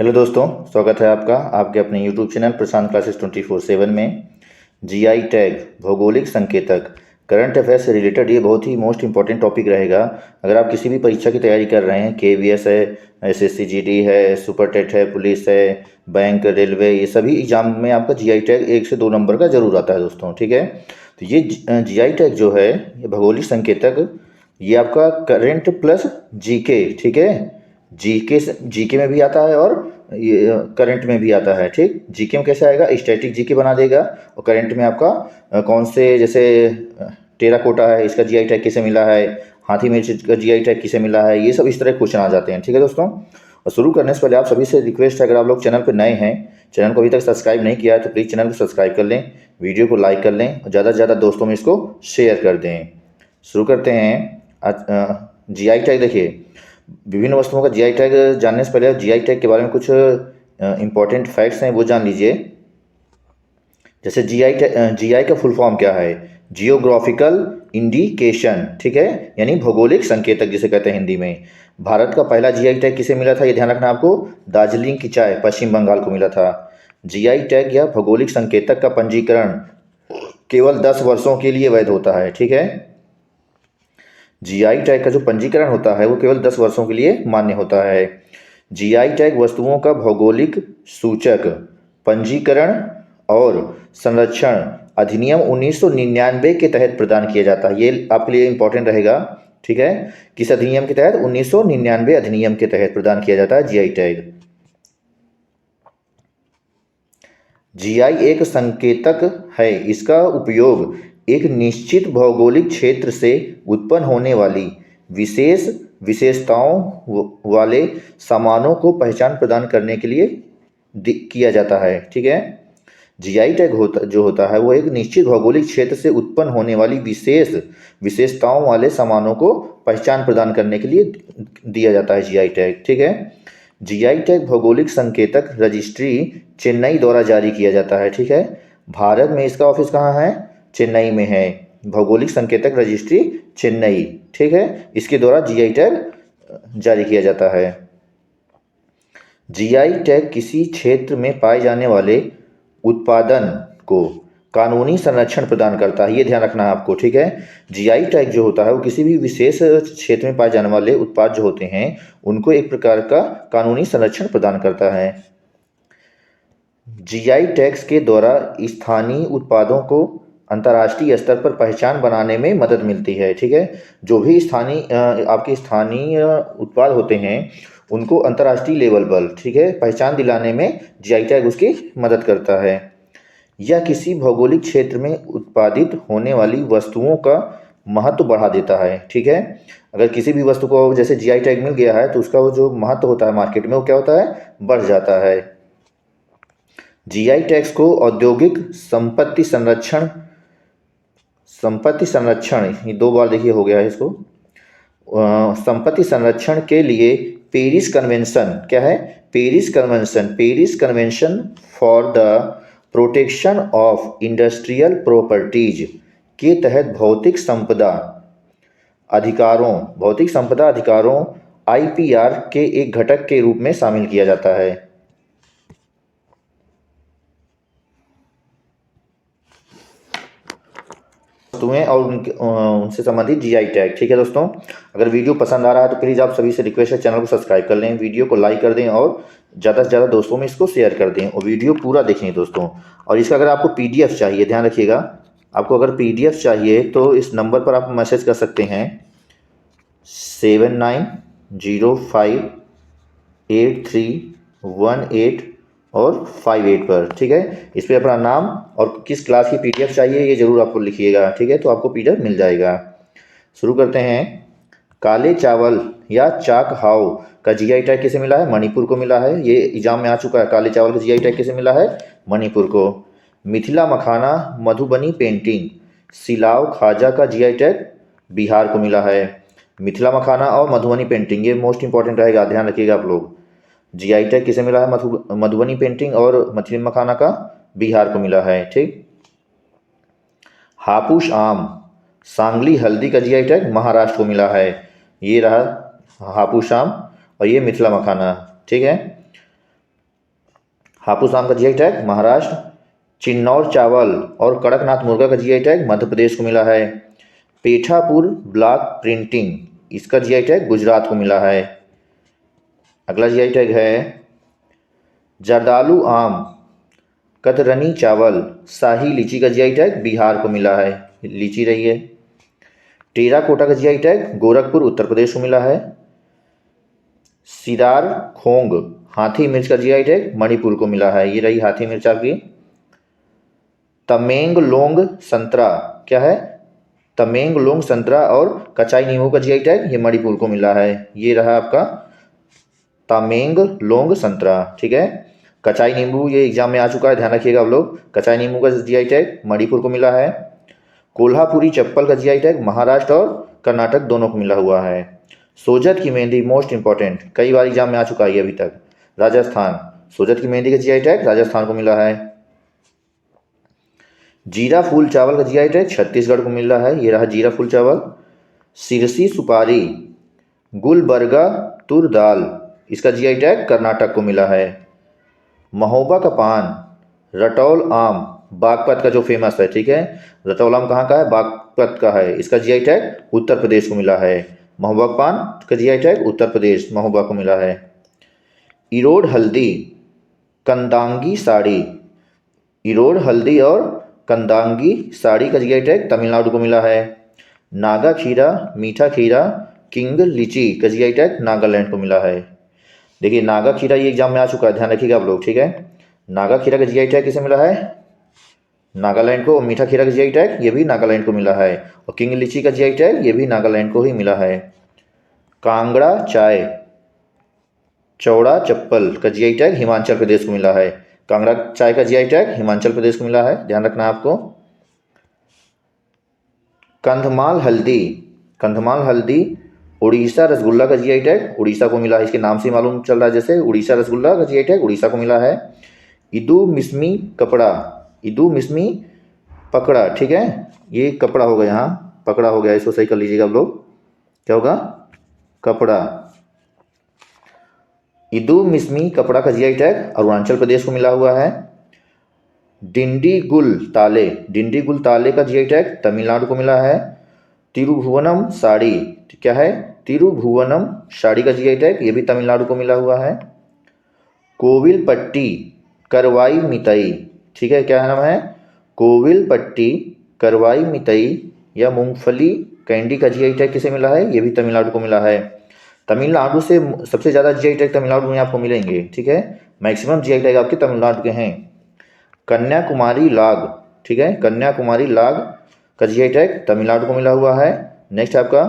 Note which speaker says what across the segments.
Speaker 1: Hello दोस्तों, स्वागत है आपका आपके अपने यूट्यूब चैनल प्रशांत क्लासेस 24/7 में। जीआई टैग भौगोलिक संकेतक करंट अफेयर्स से रिलेटेड ये बहुत ही मोस्ट इंपॉर्टेंट टॉपिक रहेगा। अगर आप किसी भी परीक्षा की तैयारी कर रहे हैं, केवीएस है, एसएससी जीडी है, सुपर टेट है, पुलिस है, बैंक, रेलवे, ये सभी एग्जाम में आपका जीआई टैग 1 से 2 नंबर का जरूर आता है दोस्तों। ठीक है, तो ये जीआई टैग जो है, ये भौगोलिक संकेतक, ये आपका करंट प्लस जीके, ठीक है, जीके जीके में भी आता है और ये करंट में भी आता है। ठीक, जीके में कैसे आएगा, स्टैटिक जीके बना देगा, और करंट में आपका कौन से, जैसे टेराकोटा है, इसका जीआई टैग किसे मिला है, हाथी मिर्च का जीआई टैग किसे मिला है, ये सब इस तरह क्वेश्चन आ जाते हैं। ठीक है दोस्तों, और शुरू करने से पहले आप सभी से रिक्वेस्ट है, अगर आप लोग चैनल पर नए हैं, चैनल को अभी तक सब्सक्राइब नहीं किया है तो प्लीज़ चैनल को सब्सक्राइब कर लें, वीडियो को लाइक कर लें और ज़्यादा से ज़्यादा दोस्तों में इसको शेयर कर दें। शुरू करते हैं। जीआई टैग देखिए, विभिन्न वस्तुओं का जीआई टैग जानने से पहले जीआई टैग के बारे में कुछ इंपॉर्टेंट फैक्ट्स हैं, वो जान लीजिए। जैसे जीआई का फुल फॉर्म क्या है, जियोग्राफिकल इंडिकेशन, ठीक है, यानी भौगोलिक संकेतक जिसे कहते हैं हिंदी में। भारत का पहला जीआई टैग किसे मिला था, ये ध्यान रखना आपको, दार्जिलिंग की चाय पश्चिम बंगाल को मिला था। जीआई टैग या भौगोलिक संकेतक का पंजीकरण केवल 10 वर्षों के लिए वैध होता है। ठीक है, जीआई टैग का जो पंजीकरण होता है वो केवल 10 वर्षों के लिए मान्य होता है। जीआई टैग वस्तुओं का भौगोलिक सूचक पंजीकरण और संरक्षण अधिनियम 1999 के तहत प्रदान किया जाता है। ये आपके लिए इंपॉर्टेंट रहेगा। ठीक है, किस अधिनियम के तहत, 1999 अधिनियम के तहत प्रदान किया जाता है जीआई टैग। जीआई एक संकेतक है, इसका उपयोग एक निश्चित भौगोलिक क्षेत्र से उत्पन्न होने वाली विशेष विशेषताओं वाले सामानों को पहचान प्रदान करने के लिए किया जाता है। ठीक है, जीआई टैग जो होता है वो एक निश्चित भौगोलिक क्षेत्र से उत्पन्न होने वाली विशेष विशेषताओं वाले सामानों को पहचान प्रदान करने के लिए दिया जाता है जीआई टैग। ठीक है, जीआई टैग भौगोलिक संकेतक रजिस्ट्री चेन्नई द्वारा जारी किया जाता है। ठीक है, भारत में इसका ऑफिस कहाँ है, चेन्नई में है। भौगोलिक संकेतक रजिस्ट्री चेन्नई, ठीक है, इसके द्वारा जीआई टैग जारी किया जाता है। जीआई टैग किसी क्षेत्र में पाए जाने वाले उत्पादन को कानूनी संरक्षण प्रदान करता है, ये ध्यान रखना है आपको। ठीक है, जीआई टैग जो होता है वो किसी भी विशेष क्षेत्र में पाए जाने वाले उत्पाद जो होते हैं उनको एक प्रकार का कानूनी संरक्षण प्रदान करता है। जीआई टैग्स के द्वारा स्थानीय उत्पादों को अंतर्राष्ट्रीय स्तर पर पहचान बनाने में मदद मिलती है। ठीक है, जो भी आपके स्थानीय उत्पाद होते हैं उनको अंतर्राष्ट्रीय लेवल पर, ठीक है, पहचान दिलाने में जीआई टैग उसकी मदद करता है। यह किसी भौगोलिक क्षेत्र में उत्पादित होने वाली वस्तुओं का महत्व बढ़ा देता है। ठीक है, अगर किसी भी वस्तु को जैसे जीआई टैग मिल गया है तो उसका वो जो महत्व होता है मार्केट में वो क्या होता है, बढ़ जाता है। जीआई टैग्स को औद्योगिक संपत्ति संरक्षण, ये 2 बार देखिए हो गया है इसको, संपत्ति संरक्षण के लिए पेरिस कन्वेंशन, क्या है, Paris convention for the protection of industrial properties के तहत भौतिक संपदा अधिकारों आईपीआर के एक घटक के रूप में शामिल किया जाता है। वस्तुएं और उनसे संबंधित जीआई टैग। ठीक है दोस्तों, अगर वीडियो पसंद आ रहा है तो प्लीज़ आप सभी से रिक्वेस्ट है, चैनल को सब्सक्राइब कर लें, वीडियो को लाइक कर दें और ज़्यादा से ज़्यादा दोस्तों में इसको शेयर कर दें, और वीडियो पूरा देखें दोस्तों। और इसका अगर आपको पीडीएफ चाहिए, ध्यान रखिएगा, आपको अगर पीडीएफ चाहिए तो इस नंबर पर आप मैसेज कर सकते हैं 79058318 और 58 पर। ठीक है, इस पर अपना नाम और किस क्लास की पीडीएफ चाहिए ये जरूर आपको लिखिएगा। ठीक है, तो आपको पीडीएफ मिल जाएगा। शुरू करते हैं। काले चावल या चाक हाव का जीआई टैग किसे मिला है, मणिपुर को मिला है। ये एग्जाम में आ चुका है, काले चावल का जीआई टैग किसे मिला है, मणिपुर को। मिथिला मखाना मधुबनी पेंटिंग सिलाव खाजा का जीआई टैग बिहार को मिला है। मिथिला मखाना और मधुबनी पेंटिंग ये मोस्ट इंपॉर्टेंट रहेगा, ध्यान रखिएगा आप लोग। जीआई टैग किसे मिला है, मधुबनी पेंटिंग और मिथिला मखाना का बिहार को मिला है। ठीक, हापुस आम सांगली हल्दी का जीआई टैग महाराष्ट्र को मिला है। ये रहा हापुस आम और ये मिथिला मखाना। ठीक है, हापुस आम का जीआई टैग महाराष्ट्र। चिन्नौर चावल और कड़कनाथ मुर्गा का जीआई टैग मध्य प्रदेश को मिला है। पेठापुर ब्लॉक प्रिंटिंग, इसका जीआई टैग गुजरात को मिला है। अगला जीआई टैग है जर्दालू आम, कतरनी चावल, शाही लीची का जीआई टैग बिहार को मिला है, लीची रही है। टेराकोटा का जीआई टैग गोरखपुर उत्तर प्रदेश को मिला है। सिरार खोंग हाथी मिर्च का जीआई टैग मणिपुर को मिला है, ये रही हाथी मिर्च आपकी। तमेंगलोंग संतरा, क्या है, तमेंगलोंग संतरा और कचाई नींबू का जीआई टैग ये मणिपुर को मिला है, ये रहा आपका तमेंगलोंग संतरा। ठीक है, कचाई नींबू ये एग्जाम में आ चुका है, ध्यान रखिएगा आप लोग। कचाई नींबू का जीआई टैग मणिपुर को मिला है। कोल्हापुरी चप्पल का जीआई टैग महाराष्ट्र और कर्नाटक दोनों को मिला हुआ है। सोजत की मेहंदी मोस्ट इंपॉर्टेंट, कई बार एग्जाम में आ चुका है अभी तक, राजस्थान। सोजत की मेहंदी का जीआई टैग राजस्थान को मिला है। जीरा फूल चावल का जीआई टैग छत्तीसगढ़ को मिल रहा है, ये रहा जीरा फूल चावल। सिरसी सुपारी गुलबर्गा तुर दाल, इसका जीआई टैग कर्नाटक को मिला है। महोबा का पान, रटौल आम बागपत का जो फेमस है, ठीक है, रटौल आम कहाँ का है, बागपत का है, इसका जीआई टैग उत्तर प्रदेश को मिला है। महोबा पान का जीआई टैग उत्तर प्रदेश महोबा को मिला है। इरोड हल्दी कंदांगी साड़ी, इरोड हल्दी और कंदांगी साड़ी का जीआई टैग तमिलनाडु को मिला है। नागा खीरा मीठा खीरा किंग लीची का जीआई टैग नागालैंड को मिला है। देखिए नागा खीरा ये एग्जाम में आ चुका है, ध्यान रखिएगा आप लोग। ठीक है, नागा खीरा का जीआई टैग किसे मिला है, नागालैंड को। मीठा खीरा का जीआई टैग ये भी नागालैंड को मिला है। और किंग लीची का जीआई टैग ये भी नागालैंड को ही मिला है। कांगड़ा चाय चौड़ा चप्पल का जीआई टैग हिमाचल प्रदेश को मिला है। कांगड़ा चाय का जीआई टैग हिमाचल प्रदेश को मिला है, ध्यान रखना आपको। कंधमाल हल्दी, कंधमाल हल्दी उड़ीसा रसगुल्ला का जीआई टैग उड़ीसा को मिला है, इसके नाम से मालूम चल रहा है जैसे उड़ीसा रसगुल्ला का जीआई टैग उड़ीसा को मिला है। इदू मिस्मी कपड़ा, इदू मिस्मी पकड़ा, ठीक है, ये कपड़ा होगा, यहाँ पकड़ा हो गया, इसको सही कर लीजिएगा आप लोग, क्या होगा, कपड़ा। इदू मिस्मी कपड़ा का जीआई टैग अरुणाचल प्रदेश को मिला हुआ है। डिंडीगुल ताले, डिंडीगुल ताले का जीआई टैग तमिलनाडु को मिला है। तिरुभुवनम साड़ी, क्या है, तिरुभुवनम साड़ी का जीआई टैग ये भी तमिलनाडु को मिला हुआ है। कोविलपट्टी करवाई मितई, ठीक है, क्या नाम है, कोविलपट्टी करवाई मितई या मूंगफली कैंडी का जीआई टैग किसे मिला है, ये भी तमिलनाडु को मिला है। तमिलनाडु से सबसे ज़्यादा जीआई टैग तमिलनाडु में आपको मिलेंगे, ठीक है, मैक्सिमम जीआई टैग आपके तमिलनाडु के हैं। कन्याकुमारी लाग, ठीक है, कन्याकुमारी लाग का जीआई टैग तमिलनाडु को मिला हुआ है। नेक्स्ट आपका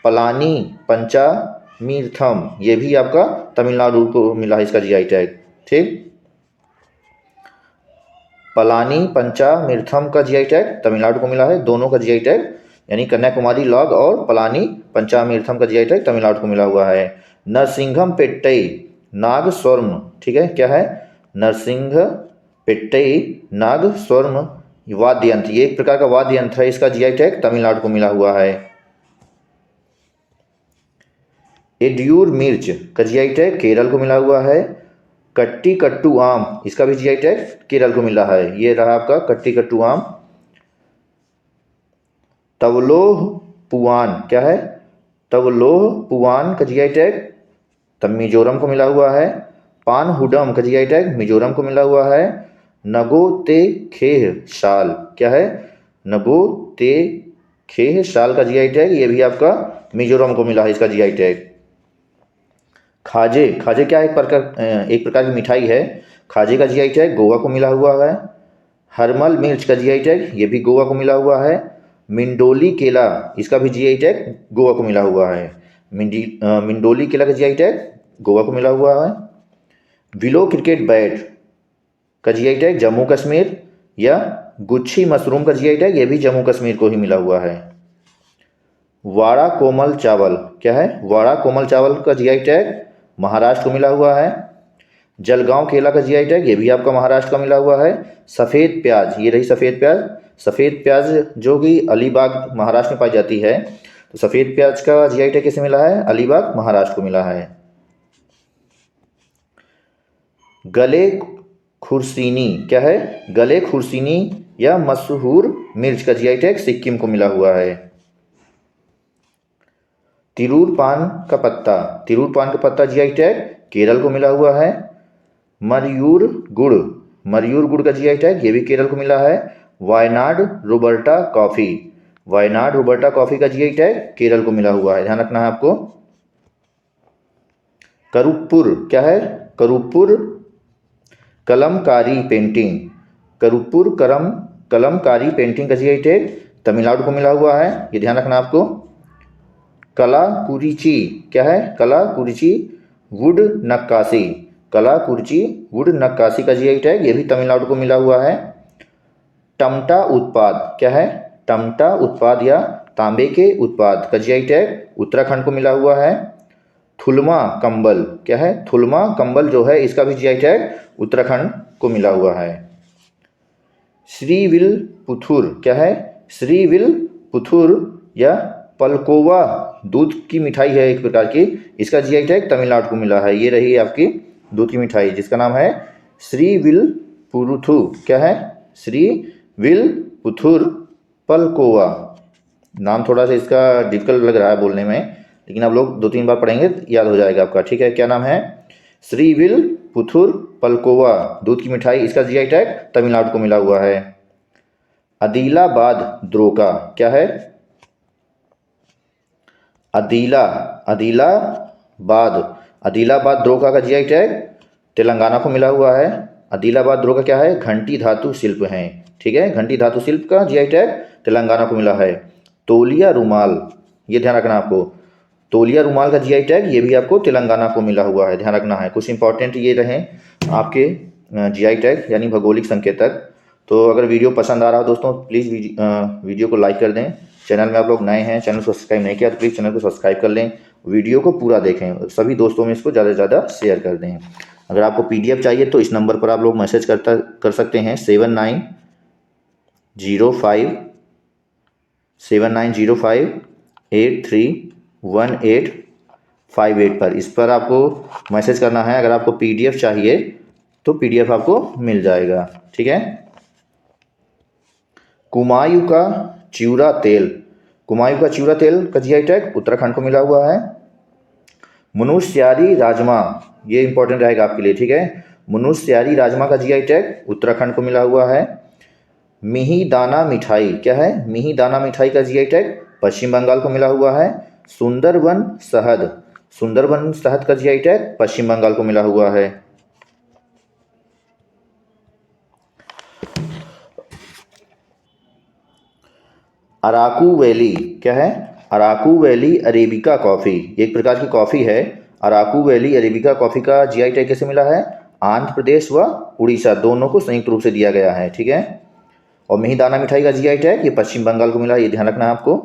Speaker 1: पलानी पंचामीर्थम, ये भी आपका तमिलनाडु को मिला है, इसका जीआई टैग, ठीक। पलानी पंचामीर्थम का जीआई टैग तमिलनाडु को मिला है, दोनों का जीआई टैग, यानी कन्याकुमारी लॉग और पलानी पंचामीर्थम का जीआई टैग तमिलनाडु को मिला हुआ है। नरसिंघम पेट्टई नाग स्वर्ण, ठीक है, क्या है, नरसिंह पेट्टई नाग स्वर्ण वाद्य यंत्र, ये एक प्रकार का वाद्य यंत्र है, इसका जीआई टैग तमिलनाडु को मिला हुआ है। एड्यूर मिर्च का जीआई टैग केरल को मिला हुआ है। कट्टी कट्टू आम, इसका भी जीआई टैग केरल को मिला है, ये रहा आपका कट्टी कट्टू आम। तवलोह पुआन, क्या है, तवलोह पुआन का जीआई टैग तब मिजोरम को मिला हुआ है। पानहुडम का जीआई टैग मिजोरम को मिला हुआ है। नगो ते खेह शाल, क्या है, नगो ते खेह शाल का जीआई टैग ये भी आपका मिजोरम को मिला है, इसका जीआई टैग। खाजे, खाजे क्या एक प्रकार की मिठाई है, खाजे का जीआई टैग गोवा को मिला हुआ है। हरमल मिर्च का जीआई टैग ये भी गोवा को मिला हुआ है। मिंडोली केला, इसका भी जीआई टैग गोवा को मिला हुआ है। मिंडोली केला का जीआई टैग गोवा को मिला हुआ है। विलो क्रिकेट बैट का जीआई टैग जम्मू कश्मीर, या गुच्छी मशरूम का जीआई टैग ये भी जम्मू कश्मीर को ही मिला हुआ है। वाड़ा कोमल चावल, क्या है, वाड़ा कोमल चावल का जीआई टैग महाराष्ट्र को मिला हुआ है। जलगांव केला का जीआई टैग ये भी आपका महाराष्ट्र का मिला हुआ है। सफ़ेद प्याज, ये रही सफ़ेद प्याज, सफ़ेद प्याज जो कि अलीबाग महाराष्ट्र में पाई जाती है, तो सफ़ेद प्याज का जीआई टैग किसे मिला है, अलीबाग महाराष्ट्र को मिला है। गले खुरसीनी क्या है, गले खुरसीनी या मशहूर मिर्च का जीआई टैग सिक्किम को मिला हुआ है। तिरूर पान का पत्ता, तिरूर पान का पत्ता जीआई टैग केरल को मिला हुआ है। मरयूर गुड़, मरयूर गुड़ का जीआई टैग ये भी केरल को मिला है। Wayanad Roberta coffee, Wayanad Roberta coffee का जीआई टैग केरल को मिला हुआ है, ध्यान रखना है आपको। करुप्पुर क्या है, करुप्पुर कलमकारी पेंटिंग, करुप्पुर कलमकारी पेंटिंग का जीआई टैग तमिलनाडु को मिला हुआ है, ये ध्यान रखना आपको। कलाकुरिची क्या है, कलाकुरिची वुड नक्काशी, कलाकुरिची वुड नक्काशी का जीआई टैग ये भी तमिलनाडु को मिला हुआ है। टमटा उत्पाद क्या है, टमटा उत्पाद या तांबे के उत्पाद का जीआई टैग उत्तराखंड को मिला हुआ है। थुलमा कंबल क्या है, थुलमा कंबल जो है इसका भी जीआई टैग उत्तराखंड को मिला हुआ है। श्रीविल्पुथुर क्या है, श्रीविल्पुथुर या पलकोवा दूध की मिठाई है एक प्रकार की, इसका जीआई टैग तमिलनाडु को मिला है। ये रही आपकी दूध की मिठाई जिसका नाम है श्रीविल्पुथुर क्या है, श्रीविल्पुथुर पलकोवा। नाम थोड़ा सा इसका डिफिकल्ट लग रहा है बोलने में, लेकिन आप लोग 2-3 बार पढ़ेंगे याद हो जाएगा आपका, ठीक है। क्या नाम है, श्रीविल्पुथुर पलकोवा दूध की मिठाई, इसका जीआई टैग तमिलनाडु को मिला हुआ है। आदिलाबाद द्रोका क्या है, आदिलाबाद द्रोका का जीआई टैग तेलंगाना को मिला हुआ है। आदिलाबाद द्रोका क्या है, घंटी धातु शिल्प है, ठीक है, घंटी धातु शिल्प का जीआई टैग तेलंगाना को मिला है। तौलिया रुमाल, ये ध्यान रखना आपको, तौलिया रुमाल का जीआई टैग ये भी आपको तेलंगाना को मिला हुआ है, ध्यान रखना है। कुछ इंपॉर्टेंट ये रहे आपके जीआई टैग यानी भौगोलिक संकेतक। तो अगर वीडियो पसंद आ रहा हो दोस्तों प्लीज़ वीडियो को लाइक कर दें। चैनल में आप लोग नए हैं, चैनल को सब्सक्राइब नहीं किया तो प्लीज़ चैनल को सब्सक्राइब कर लें, वीडियो को पूरा देखें, सभी दोस्तों में इसको ज़्यादा से ज़्यादा शेयर कर दें। अगर आपको PDF चाहिए तो इस नंबर पर आप लोग मैसेज कर सकते हैं 7905831858 पर, इस पर आपको मैसेज करना है। अगर आपको PDF चाहिए तो PDF आपको मिल जाएगा, ठीक है। कुमायूं का चिवड़ा तेल, कुमायूं का चिवड़ा तेल का जीआई टैग उत्तराखंड को मिला हुआ है। मुनुस्यारी राजमा, ये इंपॉर्टेंट रहेगा आपके लिए, ठीक है। मुनुस्यारी राजमा का जीआई टैग उत्तराखंड को मिला हुआ है। मिहिदाना मिठाई क्या है, मिहिदाना मिठाई का जीआई टैग पश्चिम बंगाल को मिला हुआ है। सुंदरवन शहद, सुंदरवन शहद का जीआई टैग पश्चिम बंगाल को मिला हुआ है। अराकू वैली क्या है, अराकू वैली अरेबिका कॉफ़ी, एक प्रकार की कॉफ़ी है। अराकू वैली अरेबिका कॉफ़ी का जीआई टैग कैसे मिला है, आंध्र प्रदेश व उड़ीसा दोनों को संयुक्त रूप से दिया गया है, ठीक है। और मिहिदाना मिठाई का जीआई टैग ये पश्चिम बंगाल को मिला है, ये ध्यान रखना है आपको।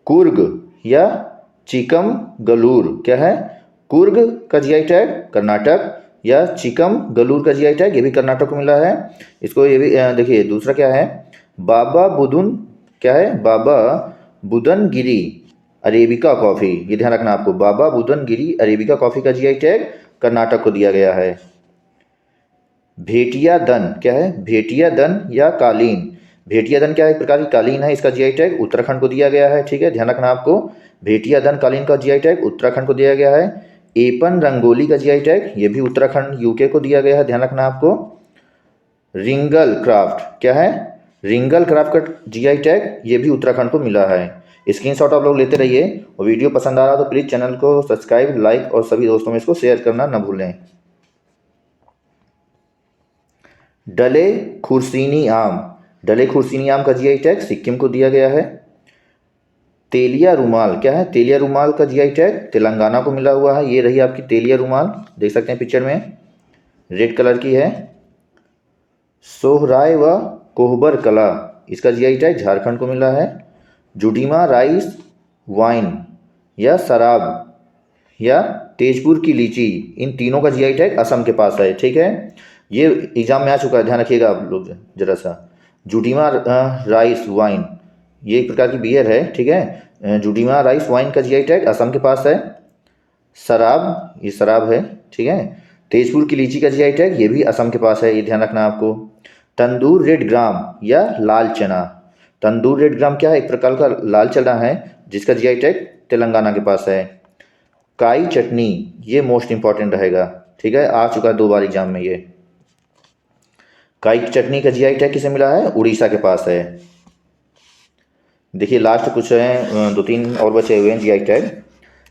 Speaker 1: कुर्ग या चिकमगलूर क्या है, कुर्ग का जीआई टैग कर्नाटक या चिकमगलूर का जीआई टैग ये भी कर्नाटक को मिला है। इसको ये भी देखिए, दूसरा क्या है, बाबा बुदुन क्या है, बाबा बुदनगिरी अरेबिका कॉफ़ी, ये ध्यान रखना आपको, बाबा बुदनगिरी अरेबिका कॉफ़ी का जीआई टैग कर्नाटक को दिया गया है। भेटिया दन क्या है, भेटिया दन या कालीन, भेटिया दन क्या है, एक प्रकार की कालीन है, इसका जीआई टैग उत्तराखंड को दिया गया है, ठीक है, ध्यान रखना आपको। भेटिया दन कालीन का जीआई टैग उत्तराखंड को दिया गया है। एपन रंगोली का जीआई टैग ये भी उत्तराखंड UK को दिया गया है, ध्यान रखना आपको। रिंगल क्राफ्ट क्या है, रिंगल क्राफ्ट का जीआई टैग ये भी उत्तराखंड को मिला है। स्क्रीनशॉट आप लोग लेते रहिए, और वीडियो पसंद आ रहा तो प्लीज़ चैनल को सब्सक्राइब, लाइक और सभी दोस्तों में इसको शेयर करना न भूलें। डले खुर्सीनी आम, डले खुर्सीनी आम का जीआई टैग सिक्किम को दिया गया है। तेलिया रुमाल क्या है, तेलिया रुमाल का जीआई टैग तेलंगाना को मिला हुआ है। ये रही आपकी तेलिया रुमाल, देख सकते हैं पिक्चर में, रेड कलर की है। सोहराय व कोहबर कला, इसका जीआई टैग झारखंड को मिला है। जुडीमा राइस वाइन या शराब या तेजपुर की लीची, इन तीनों का जीआई टैग असम के पास है, ठीक है। ये एग्जाम में आ चुका है, ध्यान रखिएगा आप लोग जरा सा। जुडीमा राइस वाइन ये एक प्रकार की बियर है, ठीक है। जुडीमा राइस वाइन का जीआई टैग असम के पास है। शराब ये शराब है, ठीक है। तेजपुर की लीची का जीआई टैग, ये भी असम के पास है, ये ध्यान रखना आपको। तंदूर रेड ग्राम या लाल चना, तंदूर रेड ग्राम क्या है, एक प्रकार का लाल चना है जिसका जीआई टैग तेलंगाना के पास है। काई चटनी, ये मोस्ट इंपॉर्टेंट रहेगा, ठीक है, आ चुका है 2 बार एग्जाम में ये। काई चटनी का जीआई टैग किसे मिला है, उड़ीसा के पास है। देखिए लास्ट कुछ हैं, 2-3 और बचे हुए हैं जीआई टैग।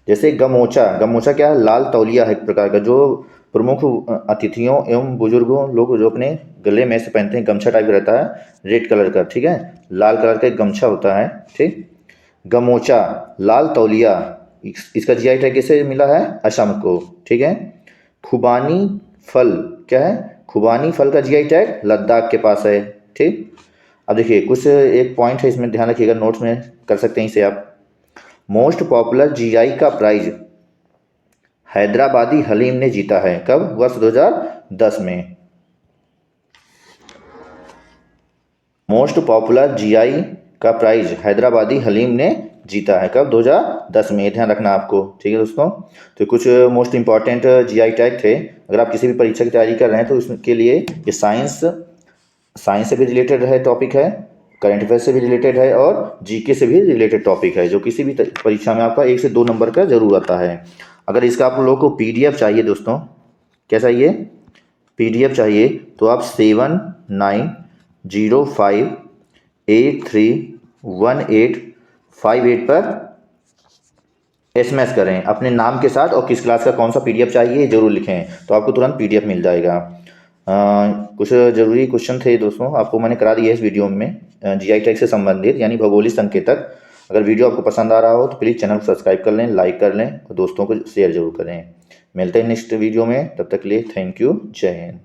Speaker 1: जैसे गमोचा, गमोचा क्या है, लाल तौलिया है एक प्रकार का, जो प्रमुख अतिथियों एवं बुजुर्गों लोग जो अपने गले में से पहनते हैं, गमछा टाइप रहता है रेड कलर का, ठीक है, लाल कलर का एक गमछा होता है, ठीक। गमोचा लाल तौलिया, इसका जीआई टैग किसे मिला है, असम को, ठीक है। खुबानी फल क्या है, खुबानी फल का जीआई टैग लद्दाख के पास है, ठीक। अब देखिए कुछ एक पॉइंट है, इसमें ध्यान रखिएगा, नोट्स में कर सकते हैं इसे आप। मोस्ट पॉपुलर जीआई का प्राइज हैदराबादी हलीम ने जीता है, कब, वर्ष 2010 में। मोस्ट पॉपुलर जीआई का प्राइज हैदराबादी हलीम ने जीता है, कब, 2010 में, ध्यान रखना आपको, ठीक है दोस्तों। तो कुछ मोस्ट इंपॉर्टेंट जीआई टैग थे। अगर आप किसी भी परीक्षा की तैयारी कर रहे हैं तो इसके लिए ये साइंस से भी रिलेटेड है टॉपिक है, करंट अफेयर से भी रिलेटेड है और जीके से भी रिलेटेड टॉपिक है, जो किसी भी परीक्षा में आपका 1 से 2 नंबर का जरूर आता है। अगर इसका आप लोगों को पीडीएफ चाहिए दोस्तों, क्या चाहिए, पीडीएफ चाहिए, तो आप 7905831858 पर एसएमएस करें अपने नाम के साथ, और किस क्लास का कौन सा पीडीएफ चाहिए जरूर लिखें, तो आपको तुरंत पीडीएफ मिल जाएगा। कुछ ज़रूरी क्वेश्चन थे दोस्तों, आपको मैंने करा दिया इस वीडियो में, जीआई टैग से संबंधित यानी भौगोलिक संकेतक। अगर वीडियो आपको पसंद आ रहा हो तो प्लीज़ चैनल को सब्सक्राइब कर लें, लाइक कर लें और दोस्तों को शेयर जरूर करें। मिलते हैं नेक्स्ट वीडियो में, तब तक के लिए थैंक यू, जय हिंद।